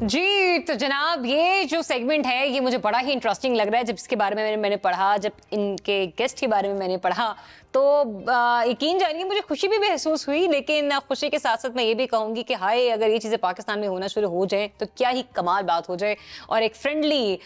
जी, तो जनाब ये जो सेगमेंट है ये मुझे बड़ा ही इंटरेस्टिंग लग रहा है। जब इसके बारे में मैंने पढ़ा, जब इनके गेस्ट के बारे में मैंने पढ़ा, तो यकीन जानिए मुझे खुशी भी महसूस हुई, लेकिन खुशी के साथ साथ मैं ये भी कहूँगी कि हाय, अगर ये चीज़ें पाकिस्तान में होना शुरू हो जाए तो क्या ही कमाल बात हो जाए और एक फ्रेंडली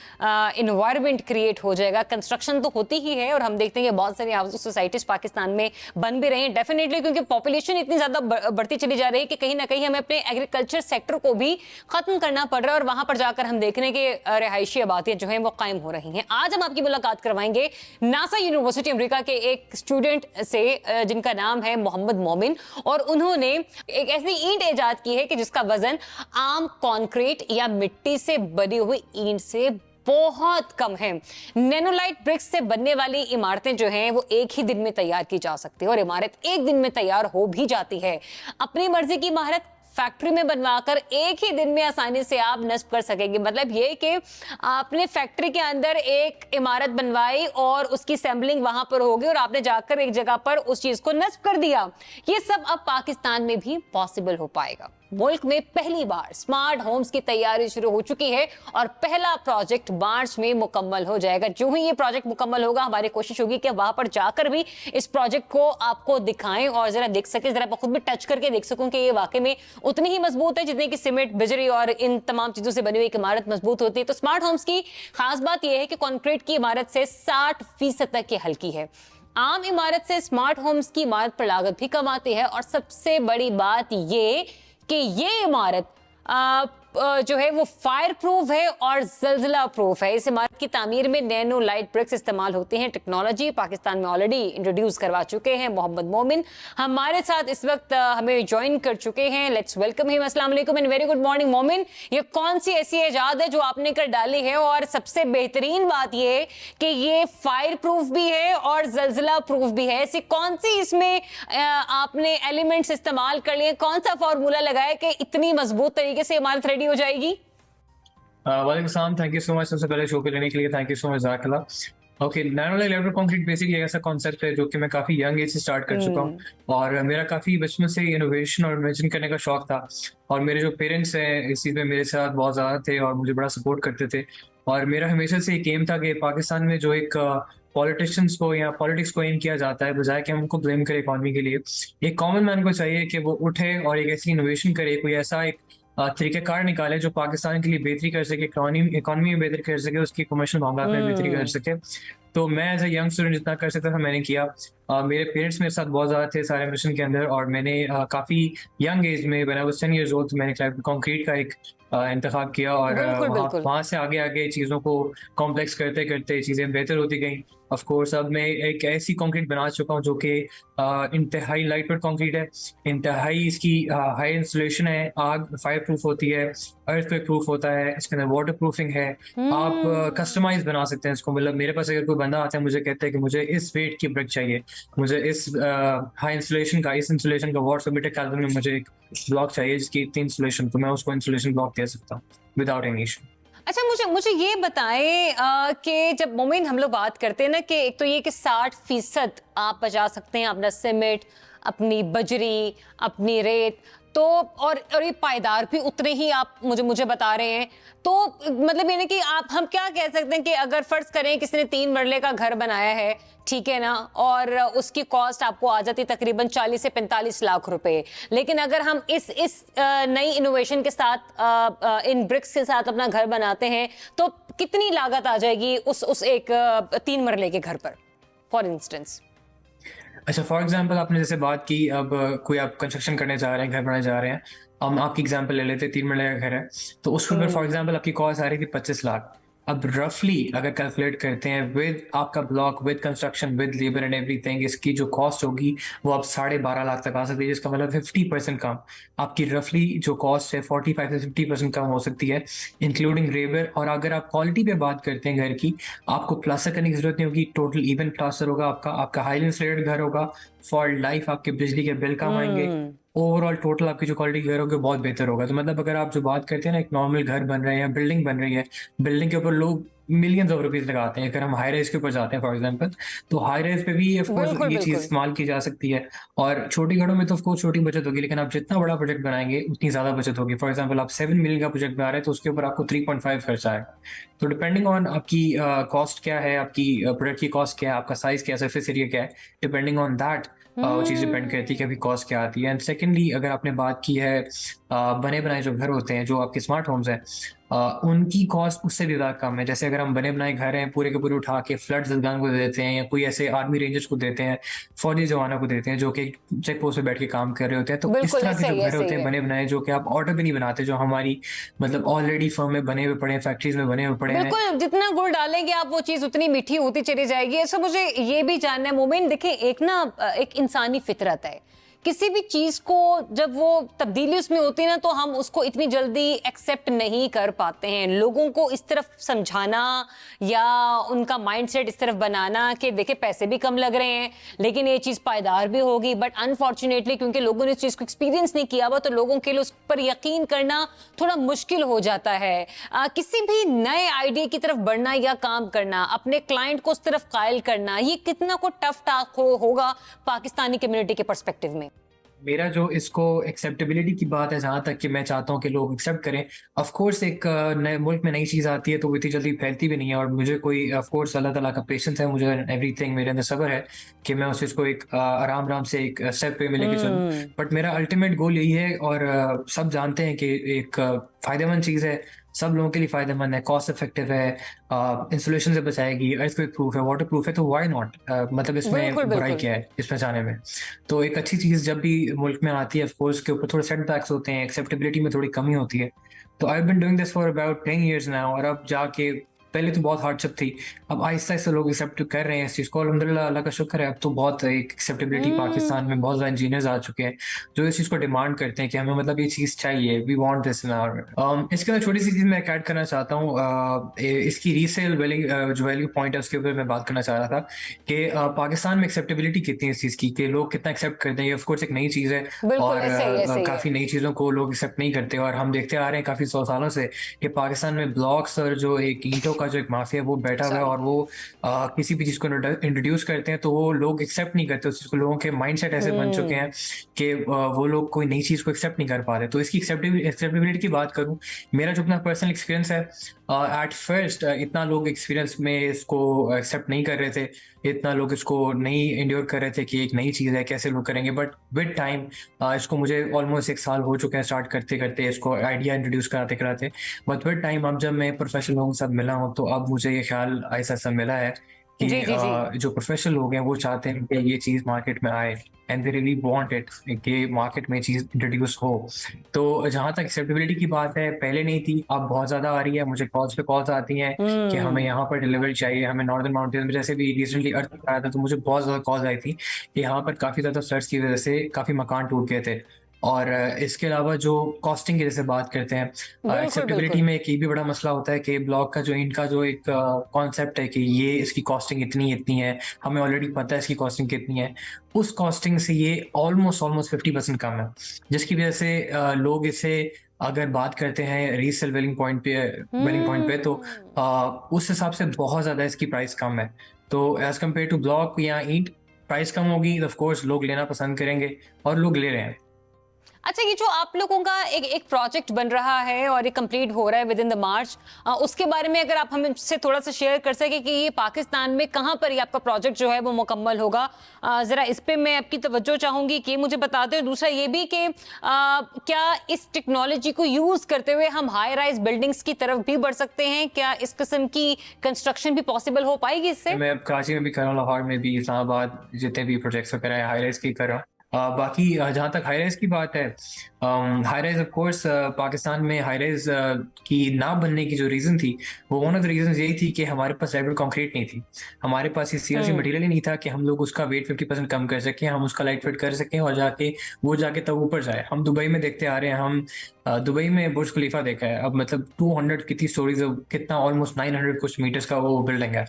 इन्वायरमेंट क्रिएट हो जाएगा। कंस्ट्रक्शन तो होती ही है और हम देखते हैं कि बहुत सारी हाउसिंग सोसाइटीज़ पाकिस्तान में बन भी रहे हैं डेफिनेटली, क्योंकि पॉपुलेशन इतनी ज़्यादा बढ़ती चली जा रही है कि कहीं ना कहीं हमें अपने एग्रीकल्चर सेक्टर को भी ख़त्म करना पड़ रहा है और वहां पर जाकर हम देख रहे हैं कि रिहायशी आबादियां जो हैं वो कायम हो रही हैं। आज हम आपकी मुलाकात करवाएंगे नासा यूनिवर्सिटी अमेरिका के एक स्टूडेंट से जिनका नाम है मोहम्मद मोमिन, और उन्होंने एक ऐसी ईंट इजाद की है कि जिसका वजन आम कंक्रीट या मिट्टी से बनी हुई ईंट से बहुत कम है। नैनोलाइट ब्रिक्स से बनने वाली इमारतें जो हैं वो एक ही दिन में तैयार की जा सकती है और इमारत एक दिन में तैयार हो भी जाती है। अपनी मर्जी की इमारत फैक्ट्री में बनवाकर एक ही दिन में आसानी से आप नस्ब कर सकेंगे। मतलब ये कि आपने फैक्ट्री के अंदर एक इमारत बनवाई और उसकी सैम्पलिंग वहां पर होगी और आपने जाकर एक जगह पर उस चीज को नस्ब कर दिया। ये सब अब पाकिस्तान में भी पॉसिबल हो पाएगा। मुल्क में पहली बार स्मार्ट होम्स की तैयारी शुरू हो चुकी है और पहला प्रोजेक्ट मार्च में मुकम्मल हो जाएगा। जो ही ये प्रोजेक्ट मुकम्मल होगा, हमारी कोशिश होगी कि वहां पर जाकर भी इस प्रोजेक्ट को आपको दिखाएं और जरा देख सके, जरा खुद भी टच करके देख सकूं कि ये वाकई में उतनी ही मजबूत है जितनी कि सीमेंट, बिजली और इन तमाम चीजों से बनी हुई एक इमारत मजबूत होती है। तो स्मार्ट होम्स की खास बात यह है कि कंक्रीट की इमारत से 60% तक की हल्की है। आम इमारत से स्मार्ट होम्स की इमारत पर लागत भी कम आती है और सबसे बड़ी बात ये कि ये इमारत जो है वो फायर प्रूफ है और जल्जला प्रूफ है। इस इमारत की तामीर में नैनो लाइट ब्रिक्स इस्तेमाल होती हैं। टेक्नोलॉजी पाकिस्तान में ऑलरेडी इंट्रोड्यूस करवा चुके हैं। मोहम्मद मोमिन हमारे साथ इस वक्त हमें ज्वाइन कर चुके हैं। Let's welcome him. अस्सलाम वालेकुम एंड वेरी गुड मॉर्निंग मोमिन। ये कौन सी ऐसी इजाद है जो आपने कर डाली है, और सबसे बेहतरीन बात ये है कि ये फायर प्रूफ भी है और जल्जला प्रूफ भी है। ऐसी कौन सी इसमें आपने एलिमेंट्स इस्तेमाल कर लिए, कौन सा फॉर्मूला लगाया कि इतनी मजबूत तरीके से इमारत रेडी हो जाएगी? वालेकुम सलाम, थैंक यू सो मच। सबसे पहले शो पे लेने के लिए थैंक यू सो मच ज़ाकिला। Okay, nano electro concrete basically एक ऐसा कॉन्सेप्ट है जो कि मैं काफ़ी यंग एज से स्टार्ट कर चुका हूँ और मेरा काफ़ी बचपन से इनोवेशन और इमेजिन करने का शौक था। और मेरे जो पेरेंट्स हैं इस चीज़ में मेरे साथ बहुत ज़्यादा थे और मुझे बड़ा सपोर्ट करते थे। और मेरा हमेशा से एक एम था कि पाकिस्तान में जो एक पॉलिटिशियंस को या पॉलिटिक्स को एम किया जाता है, बजाय कि हम उनको ब्लेम करें इकॉनमी के लिए, एक कॉमन मैन को चाहिए कि वो उठे और एक ऐसी इनोवेशन करे, कोई ऐसा एक तरीक़ाकार निकाले जो पाकिस्तान के लिए बेहतरी कर सके, इकॉनमी में बेहतर कर सके, उसकी कमर्शियल मामला में बेहतरी कर सके। तो मैं एज ए यंग स्टूडेंट जितना कर सकता था मैंने किया। मेरे पेरेंट्स मेरे साथ बहुत ज़्यादा थे सारे मिशन के अंदर और मैंने काफ़ी यंग एज में when I was 10 years old मैंने कंक्रीट का एक इंतखाब किया और वहाँ से आगे आगे चीज़ों को कॉम्प्लेक्स करते करते चीज़ें बेहतर होती गई। ऑफ कोर्स अब मैं एक ऐसी कंक्रीट बना चुका हूँ जो कि इंतहाई लाइट वेट कंक्रीट है, इंतहाई इसकी हाई इंसुलेशन है, आग फायर प्रूफ होती है, अर्थक्वेक प्रूफ होता है, इसके अंदर वाटर प्रूफिंग है। आप कस्टमाइज बना सकते हैं इसको। मतलब मेरे पास अगर कोई बंदा आता है मुझे कहता है कि मुझे इस वेट की ब्रिक चाहिए, मुझे इस हाई इंसुलेशन का, इस इंसुलेशन का वाट मीटर केल्विन में मुझे एक ब्लॉक चाहिए जिसकी इतनी इंसुलेशन, तो मैं उसको इंसुलेशन ब्लॉक दे सकता हूँ विदाउट एनी इशू। अच्छा, मुझे ये बताएं कि जब मोमिन हम लोग बात करते हैं ना कि एक तो ये कि 60% आप बचा सकते हैं अपना सीमेंट, अपनी बजरी, अपनी रेत, तो और ये पायदार भी उतने ही आप मुझे बता रहे हैं। तो मतलब ये नहीं कि हम क्या कह सकते हैं कि अगर फर्ज करें किसी ने 3 मरले का घर बनाया है, ठीक है ना, और उसकी कॉस्ट आपको आ जाती तकरीबन 40 से 45 लाख रुपए, लेकिन अगर हम इस नई इनोवेशन के साथ इन ब्रिक्स के साथ अपना घर बनाते हैं तो कितनी लागत आ जाएगी उस एक 3 मरले के घर पर फॉर इंस्टेंस? अच्छा, फॉर एग्जांपल आपने जैसे बात की, अब कोई आप कंस्ट्रक्शन करने जा रहे हैं, घर बनाने जा रहे हैं, हम आपकी एग्जांपल ले लेते हैं, 3 मरले का घर है, तो उस पर फॉर एग्जांपल आपकी कॉस्ट आ रही थी 25 लाख। अब रफली अगर कैलकुलेट करते हैं विद आपका block, with construction, with labour and everything, इसकी जो कॉस्ट होगी वो अब 12.5 लाख तक आ सकती है, जिसका मतलब 50% कम। आपकी रफली जो कॉस्ट है 45 से 50% कम हो सकती है इंक्लूडिंग लेबर। और अगर आप क्वालिटी पे बात करते हैं घर की, आपको प्लास्टर करने की जरूरत नहीं होगी, टोटल इवन प्लास्टर होगा, आपका हाईली इंसुलेटेड घर होगा फॉर लाइफ, आपके बिजली के बिल कम आएंगे, ओवरऑल टोटल आपकी जो क्वालिटी घर होगी बहुत बेहतर होगा। तो मतलब अगर आप जो बात करते हैं ना, एक नॉर्मल घर बन रहे हैं या बिल्डिंग बन रही है, बिल्डिंग के ऊपर लोग मिलियंस ऑफ रुपीज लगाते हैं। अगर हम हाई राइज के ऊपर जाते हैं फॉर एग्जांपल, तो हाई राइज पे भी ऑफ कोर्स बिल्कुल ये चीज बिल्कुल। इस्तेमाल की जा सकती है। और छोटी घरों में तो ऑफ कोर्स छोटी बचत होगी, लेकिन आप जितना बड़ा प्रोजेक्ट बनाएंगे उतनी ज्यादा बचत होगी। फॉर एग्जांपल आप 7 मिलियन का प्रोजेक्ट बना रहे हैं तो उसके ऊपर आपको 3.5 खर्चा आएगा। तो डिपेंडिंग ऑन आपकी कॉस्ट क्या है, आपकी प्रोडक्ट की कॉस्ट क्या है, आपका साइज क्या है, सरफेस एरिया क्या है, डिपेंडिंग ऑन दैट वो चीज़ डिपेंड करती है कि अभी कॉस्ट क्या आती है। एंड सेकेंडली अगर आपने बात की है बने बनाए जो घर होते हैं, जो आपके स्मार्ट होम्स हैं, उनकी कॉस्ट उससे भी ज़्यादा कम है। जैसे अगर हम बने बनाए घर हैं पूरे के पूरे उठा के फ्लड जदगान को दे देते हैं, या कोई ऐसे आर्मी रेंजर्स को देते हैं, फौजी जवानों को देते हैं जो कि चेक पोस्ट पे बैठ के काम कर रहे होते हैं, तो इस बिल्कुल तरह के ऐसे जो ही घर ऐसे होते ही हैं है। बने बनाए, जो कि आप ऑर्डर भी नहीं बनाते, जो हमारी मतलब ऑलरेडी फर्म में बने हुए पड़े हैं, फैक्ट्रीज में बने हुए पड़े हैं। बिल्कुल, जितना गुड़ डालेंगे आप वो चीज उतनी मीठी होती चली जाएगी। ऐसा मुझे ये भी जानना है मोमिन, देखिए एक ना एक इंसानी फितरत है, किसी भी चीज को जब वो तब्दीली उसमें होती है ना तो हम उसको इतनी जल्दी एक्सेप्ट नहीं कर पाते हैं। लोगों को इस तरफ समझाना या उनका माइंडसेट इस तरफ बनाना कि देखिए पैसे भी कम लग रहे हैं लेकिन ये चीज पायदार भी होगी, बट अनफॉर्चुनेटली क्योंकि लोगों ने इस चीज को एक्सपीरियंस नहीं किया हुआ तो लोगों के लिए उस पर यकीन करना थोड़ा मुश्किल हो जाता है। किसी भी नए आइडिया की तरफ बढ़ना या काम करना, अपने क्लाइंट को उस तरफ कायल करना, ये कितना को टफ टास्क होगा पाकिस्तानी कम्युनिटी के पर्सपेक्टिव में। मेरा जो इसको एक्सेप्टेबिलिटी की बात है, जहाँ तक कि मैं चाहता हूँ कि लोग एक्सेप्ट करें। ऑफ कोर्स एक नए मुल्क में नई चीज़ आती है तो वो इतनी जल्दी फैलती भी नहीं है, और मुझे कोई ऑफ कोर्स अल्लाह ताला का पेशेंस है, मुझे एवरीथिंग मेरे अंदर सब्र है कि मैं उस चीज़ को एक आराम आराम से एक स्टेप पे में लेके चलूँ। बट मेरा अल्टीमेट गोल यही है, और सब जानते हैं कि एक फ़ायदेमंद चीज़ है, सब लोगों के लिए फ़ायदेमंद है, कॉस्ट इफेक्टिव है, इंसुलेशन से बचाएगी, अर्थक्वेक प्रूफ है, वाटर प्रूफ है, तो व्हाई नॉट, मतलब बिल्कुल इसमें बुराई बिल्कुल। क्या है इसमें जाने में। तो एक अच्छी चीज़ जब भी मुल्क में आती है, ऑफ कोर्स के ऊपर थोड़े सेटबैक्स होते हैं, एक्सेप्टेबिलिटी में थोड़ी कमी होती है। तो I have been doing this for about 10 years now, और अब जाके पहले तो बहुत हार्डशिप थी, अब आहिस्ता आहिस्ता लोग एक्सेप्ट कर रहे हैं इस चीज़ को, अल्हम्दुलिल्लाह, अल्लाह का शुक्र है। अब तो बहुत एक एक्सेप्टेबिलिटी पाकिस्तान में बहुत ज़्यादा इंजीनियर्स आ चुके हैं जो इस चीज़ को डिमांड करते हैं कि हमें मतलब ये चीज़ चाहिए, we want this in hour. इसके अंदर छोटी सी चीज़ मैं ऐड करना चाहता हूँ, इसकी रीसेल वैल्यू, जो वैल्यू पॉइंट है उसके ऊपर मैं बात करना चाह रहा था कि पाकिस्तान में एक्सेप्टेबिलिटी कितनी है इस चीज़ की, कि लोग कितना एक्सेप्ट करते हैं। ये ऑफ कोर्स एक नई चीज़ है, बिल्कुल और ऐसे ही है। काफ़ी नई चीज़ों को लोग एक्सेप्ट नहीं करते, और हम देखते आ रहे हैं काफ़ी 100 सालों से कि पाकिस्तान में ब्लॉक्स और जो एक ईंटों का जो एक माफिया है वो बैठा हुआ है, सॉरी। और वो किसी भी चीज़ को इंट्रोड्यूस करते हैं तो वो लोग एक्सेप्ट नहीं करते उस चीज़ को। लोगों के माइंडसेट ऐसे बन चुके हैं कि वो लोग कोई नई चीज़ को एक्सेप्ट नहीं कर पाते। तो इसकी एक्सेप्टेबिलिटी की बात करूँ, मेरा जो अपना पर्सनल एक्सपीरियंस है, एट फर्स्ट इतना लोग एक्सपीरियंस में इसको एक्सेप्ट नहीं कर रहे थे, इतना लोग इसको नहीं इंड्योर कर रहे थे कि एक नई चीज़ है कैसे लोग करेंगे। बट विद टाइम इसको मुझे ऑलमोस्ट 1 साल हो चुके हैं स्टार्ट करते करते, इसको आइडिया इंट्रोड्यूस कराते कराते। बट विद टाइम अब जब मैं प्रोफेशनल लोगों के साथ मिला हूँ, तो अब मुझे ये ख्याल ऐसा ऐसा मिला है कि जी जी जी। जो प्रोफेशनल लोग हैं वो चाहते हैं कि ये चीज़ मार्केट में आए, and they really want it कि मार्केट में चीज़ इंट्रोड्यूस हो। तो जहाँ तक एक्सेप्टेबिलिटी की बात है, पहले नहीं थी, अब बहुत ज़्यादा आ रही है। मुझे कॉल्स पे कॉल्स आती हैं कि हमें यहाँ पर डिलीवरी चाहिए, हमें नॉर्दर्न माउंटेन में, जैसे भी रिसेंटली अर्थ आया था तो मुझे बहुत ज़्यादा कॉल्स आई थी कि यहाँ पर काफ़ी ज़्यादा सर्च की वजह से काफ़ी मकान टूट गए थे। और इसके अलावा जो कॉस्टिंग की जैसे बात करते हैं, बिल्कुल एक्सेप्टेबिलिटी बिल्कुल। में एक ये भी बड़ा मसला होता है कि ब्लॉक का जो इनका जो एक कॉन्सेप्ट है कि ये इसकी कॉस्टिंग इतनी इतनी है, हमें ऑलरेडी पता है इसकी कॉस्टिंग कितनी है, उस कॉस्टिंग से ये ऑलमोस्ट ऑलमोस्ट 50% कम है, जिसकी वजह से लोग इसे अगर बात करते हैं रीसेल वेलिंग पॉइंट पे तो उस हिसाब से बहुत ज़्यादा इसकी प्राइस कम है। तो एज कम्पेयर टू ब्लॉक या ईंट, प्राइस कम होगी, ऑफ कोर्स लोग लेना पसंद करेंगे, और लोग ले रहे हैं। अच्छा, ये जो आप लोगों का एक प्रोजेक्ट बन रहा है और ये कंप्लीट हो रहा है विद इन द मार्च, उसके बारे में अगर आप हमसे थोड़ा सा शेयर कर सके कि ये पाकिस्तान में कहाँ पर ये आपका प्रोजेक्ट जो है वो मुकम्मल होगा, जरा इस पे मैं आपकी तवज्जो चाहूंगी कि मुझे बताते हो। दूसरा ये भी कि क्या इस टेक्नोलॉजी को यूज करते हुए हम हाई राइज बिल्डिंग्स की तरफ भी बढ़ सकते हैं? क्या इस किस्म की कंस्ट्रक्शन भी पॉसिबल हो पाएगी इससे? मैं अब कराची में भी कर रहा हूँ, लाहौर में भी, इस्लामाबाद, जितने भी प्रोजेक्ट्स वगैरह है हाई राइज की कर रहा हूँ। बाकी जहाँ तक हाई राइज की बात है, high rise of course Pakistan में हाई राइज की ना बनने की जो रीज़न थी, वो वन ऑफ द रीजन यही थी कि हमारे पास रेगुलर कंक्रीट नहीं थी, हमारे पास ये सीएलसी मटेरियल ही नहीं था कि हम लोग उसका वेट 50% कम कर सकें, हम उसका लाइट वेट कर सकें, और जाके तब ऊपर जाए। हम दुबई में देखते आ रहे हैं, हम दुबई में बुर्ज खलीफा देखा है, अब मतलब 200 कितनी स्टोरीज, कितना ऑलमोस्ट 900 कुछ मीटर्स का वो बिल्डिंग है।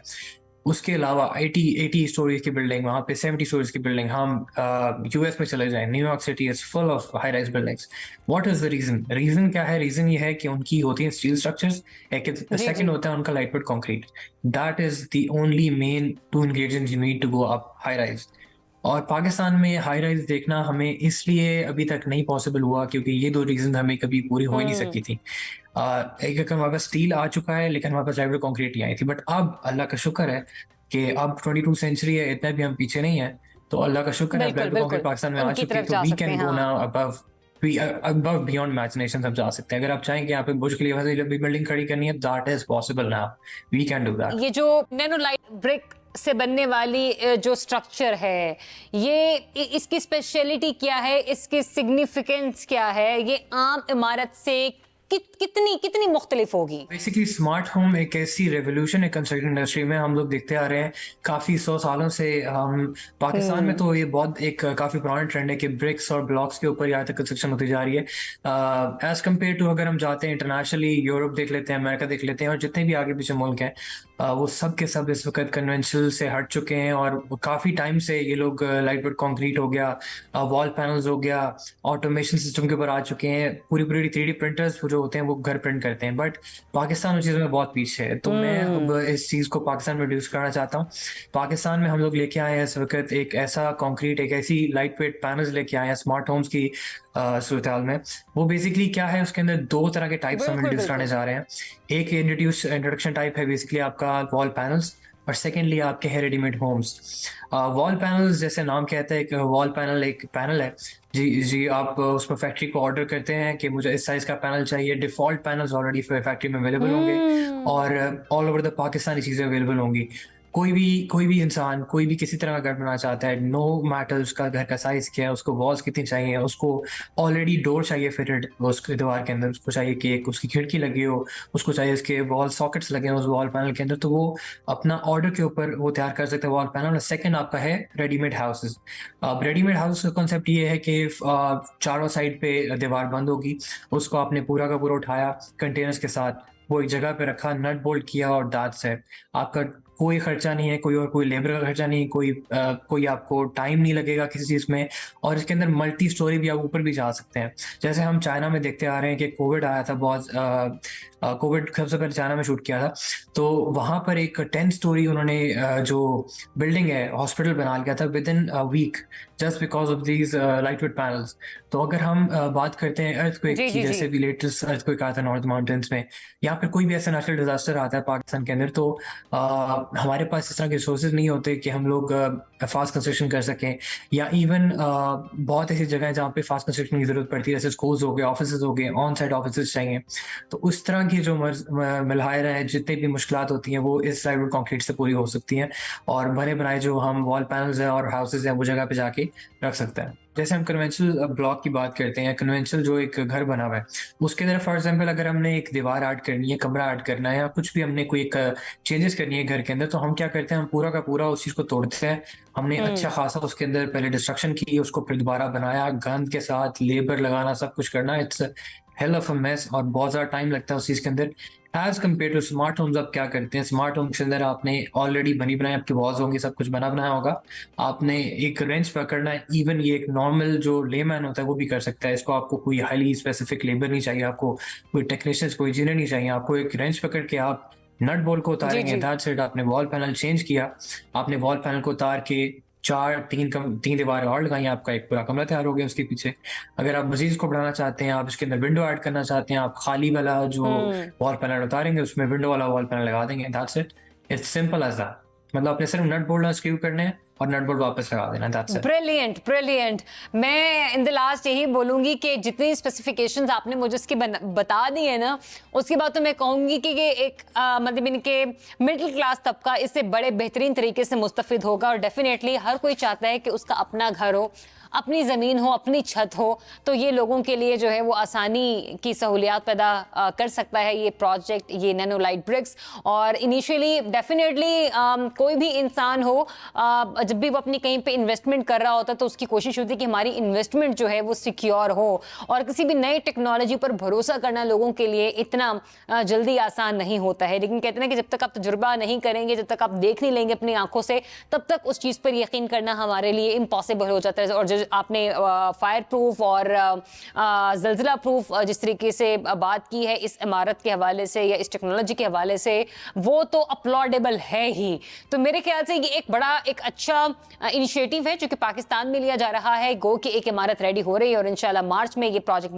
उसके अलावा 80 स्टोरीज की बिल्डिंग, वहाँ पे 70 स्टोरीज की बिल्डिंग, हम यूएस में चले जाएं, New York city is full of high rise buildings. What is the reason? Reason क्या है? रीजन ये है कि उनकी होती है स्टील स्ट्रक्चर्स, एक जी सेकंड जी। होता है उनका light weight concrete. That is the only main two ingredients you need to go up high rise. और पाकिस्तान में हाई राइज देखना हमें इसलिए अभी तक नहीं पॉसिबल हुआ क्योंकि ये दो रीजन हमें कभी पूरी हो ही नहीं सकी थी। एक हमारे पास स्टील आ चुका है लेकिन हमारे पास लाइट कंक्रीट नहीं आई थी, बट अब अल्लाह का शुक्र है कि अब 22 सेंचुरी है, इतना भी हम पीछे नहीं है। तो अल्लाह का शुक्र है, बिल्कुल लाइट कंक्रीट बिल्कुल, पाकिस्तान में आ उनकी चुकी है, तरफ तो जा वी सकते कैन हैं, गो हाँ। नाउ अबव बियॉन्ड इमेजिनेशन हम जा सकते हैं। अगर आप चाहें कि यहाँ पे बुर्ज खलीफा से लंबी बिल्डिंग खड़ी करनी है, that is possible now, we can do that. ये जो नैनोलाइट ब्रिक से बनने वाली जो स्ट्रक्चर है, ये इसकी स्पेशलिटी क्या है, इसकी सिग्निफिकेंस क्या है, ये आम इमारत से कितनी मुख्तलिफ होगी? बेसिकली स्मार्ट होम एक ऐसी रेवोल्यूशन है कंस्ट्रक्शन इंडस्ट्री में, हम लोग देखते आ रहे हैं काफी 100 सालों से। हम पाकिस्तान में तो ये बहुत एक काफी पुराना ट्रेंड है कि ब्रिक्स और ब्लॉक्स के ऊपर यहाँ तक कंस्ट्रक्शन होती जा रही है। एज कम्पेयर टू अगर हम जाते हैं इंटरनेशनली, यूरोप देख लेते हैं, अमेरिका देख लेते हैं, और जितने भी आगे पीछे मुल्क हैं, वो सब के सब इस वक्त कन्वेंशनल से हट चुके हैं। और काफी टाइम से ये लोग लाइट वेट कंक्रीट हो गया, वॉल पैनल्स हो गया, ऑटोमेशन सिस्टम के ऊपर आ चुके हैं। पूरी पूरी 3D प्रिंटर्स जो होते हैं वो घर प्रिंट करते हैं, बट पाकिस्तान उस चीज़ में बहुत पीछे है। तो मैं अब इस चीज़ को पाकिस्तान में इंट्रोड्यूस करना चाहता हूँ। पाकिस्तान में हम लोग लेके आए हैं इस वक्त एक ऐसा कंक्रीट, एक ऐसी लाइट वेट पैनल्स लेके आए हैं स्मार्ट होम्स की सूरत हाल में। वो बेसिकली क्या है, उसके अंदर दो तरह के टाइप्स हम बिल्कुल इंट्रोड्यूस करने जा रहे हैं। एक इंट्रोडक्शन टाइप है बेसिकली आपका वॉल पैनल्स, और सेकेंडली आपके है रेडीमेड होम्स। वॉल पैनल्स जैसे नाम कहता है, एक वॉल पैनल एक पैनल है। जी जी, आप उसमें फैक्ट्री को ऑर्डर करते हैं कि मुझे इस साइज का पैनल चाहिए, डिफॉल्ट पैनल्स ऑलरेडी फैक्ट्री में अवेलेबल होंगे, और ऑल ओवर द पाकिस्तान चीज़ें अवेलेबल होंगी। कोई भी इंसान कोई भी किसी तरह का घर बनाना चाहता है, नो मैटर उसका घर का साइज क्या है, उसको वॉल्स कितनी चाहिए, उसको ऑलरेडी डोर चाहिए फिटेड उसके दीवार के अंदर, उसको चाहिए कि एक उसकी खिड़की लगी हो, उसको चाहिए उसके वॉल सॉकेट्स लगे हो उस वॉल पैनल के अंदर, तो वो अपना ऑर्डर के ऊपर वो तैयार कर सकते हैं वॉल पैनल। और सेकंड आपका है रेडीमेड हाउसेज। अब रेडीमेड हाउस का कॉन्सेप्ट ये है कि चारों साइड पे दीवार बंद होगी, उसको आपने पूरा का पूरा उठाया कंटेनर्स के साथ, वो एक जगह पे रखा, नट बोल्ट किया, और दांत से आपका कोई खर्चा नहीं है, कोई लेबर का खर्चा नहीं, कोई आपको टाइम नहीं लगेगा किसी चीज़ में। और इसके अंदर मल्टी स्टोरी भी आप ऊपर भी जा सकते हैं। जैसे हम चाइना में देखते आ रहे हैं कि कोविड आया था, बहुत कोविड सबसे पहले चाइना में शूट किया था, तो वहाँ पर एक 10 स्टोरी उन्होंने जो बिल्डिंग है हॉस्पिटल बना लिया था within week, just because of these light weight panels. तो अगर हम बात करते हैं अर्थक्वेक जी की, जी जी। जैसे भी लेटेस्ट अर्थक्वेक आया था नॉर्थ माउंटेन्स में, या फिर कोई भी ऐसा नेचुरल डिजास्टर आता है पाकिस्तान के अंदर, तो हमारे पास इस तरह के रिसोर्सेज नहीं होते कि हम लोग फास्ट कंस्ट्रक्शन कर सकें, या इवन बहुत ऐसी जगह है जहाँ पे फास्ट कंस्ट्रक्शन की जरूरत पड़ती है, जैसे स्कूल्स हो गए, ऑफिस हो गए, ऑन साइट ऑफिस चाहिए। तो उस तरह की जो मलाहिर है, जितनी भी मुश्किलात होती हैं, वो इस लाइट कंक्रीट से पूरी हो सकती हैं, और बने बनाए जो हम वॉल पैनल्स हैं और हाउसेज हैं वो जगह पे जाके रख सकते हैं। जैसे हम कन्वेंशनल ब्लॉक की बात करते हैं, कन्वेंशनल जो एक घर बना हुआ है उसके अंदर फॉर एग्जांपल अगर हमने एक दीवार ऐड करनी है, कमरा ऐड करना है, या कुछ भी हमने कोई एक चेंजेस करनी है घर के अंदर, तो हम क्या करते हैं, हम पूरा का पूरा उस चीज को तोड़ते हैं। हमने अच्छा खासा उसके अंदर पहले डिस्ट्रक्शन की, उसको फिर दोबारा बनाया, गंद के साथ लेबर लगाना, सब कुछ करना, it's hell of a mess, और बहुत ज़्यादा टाइम लगता है उस चीज़ के अंदर। As compared to smart homes, आप क्या करते हैं, स्मार्ट होम्स के अंदर आपने ऑलरेडी बनी बनाई आपकी वॉल्स होंगी, सब कुछ बना बनाया होगा, आपने एक रेंच पकड़ना है। इवन ये एक नॉर्मल जो लेमैन होता है वो भी कर सकता है इसको, आपको कोई हाईली स्पेसिफिक लेबर नहीं चाहिए, आपको कोई टेक्नीशियंस, कोई इंजीनियर नहीं चाहिए, आपको एक रेंच पकड़ के आप नट बोल्ट को जी उतारेंगे, जी। That's it. आपने वॉल पैनल चेंज किया, आपने वॉल पैनल को उतार के तीन दीवारें और लगाई, आपका एक पूरा कमरा तैयार हो गया उसके पीछे। अगर आप मजीद इसको बढ़ाना चाहते हैं, आप इसके अंदर विंडो ऐड करना चाहते हैं, आप खाली वाला जो वॉल पैनल उतारेंगे उसमें विंडो वाला वॉल पैनल लगा देंगे, that's it. It's simple as that. मतलब आपने सिर्फ नट बोल्ट स्क्रू करने हैं और नट बोल्ट वापस लगा देना, दैट्स इट। Brilliant brilliant. मैं इन द लास्ट यही बोलूंगी कि जितनी स्पेसिफिकेशंस आपने मुझे इसकी बता दी है ना, उसके बाद तो मैं कहूंगी कि ये एक मतलब इनके मिडिल क्लास तबका इससे बड़े बेहतरीन तरीके से मुस्तफिद होगा। और डेफिनेटली हर कोई चाहता है कि उसका अपना घर हो, अपनी ज़मीन हो, अपनी छत हो, तो ये लोगों के लिए जो है वो आसानी की सहूलियात पैदा कर सकता है ये प्रोजेक्ट, ये नैनोलाइट ब्रिक्स। और इनिशियली डेफिनेटली कोई भी इंसान हो जब भी वो अपनी कहीं पे इन्वेस्टमेंट कर रहा होता है तो उसकी कोशिश होती है कि हमारी इन्वेस्टमेंट जो है वो सिक्योर हो। और किसी भी नई टेक्नोलॉजी पर भरोसा करना लोगों के लिए इतना जल्दी आसान नहीं होता है, लेकिन कहते हैं कि जब तक आप तजुर्बा नहीं करेंगे, जब तक आप देख नहीं लेंगे अपनी आंखों से, तब तक उस चीज़ पर यकीन करना हमारे लिए इम्पॉसिबल हो जाता है। और जो आपने फायर प्रूफ और जल्जिला प्रूफ जिस तरीके से बात की है इस इमारत के हवाले से या इस टेक्नोलॉजी के हवाले से, वो तो अपलॉडेबल है ही। तो मेरे ख्याल से ये एक बड़ा एक अच्छा इनिशिएटिव है जो कि पाकिस्तान में लिया जा रहा है। गो कि एक इमारत रेडी हो रही है और इंशाल्लाह मार्च में ये प्रोजेक्ट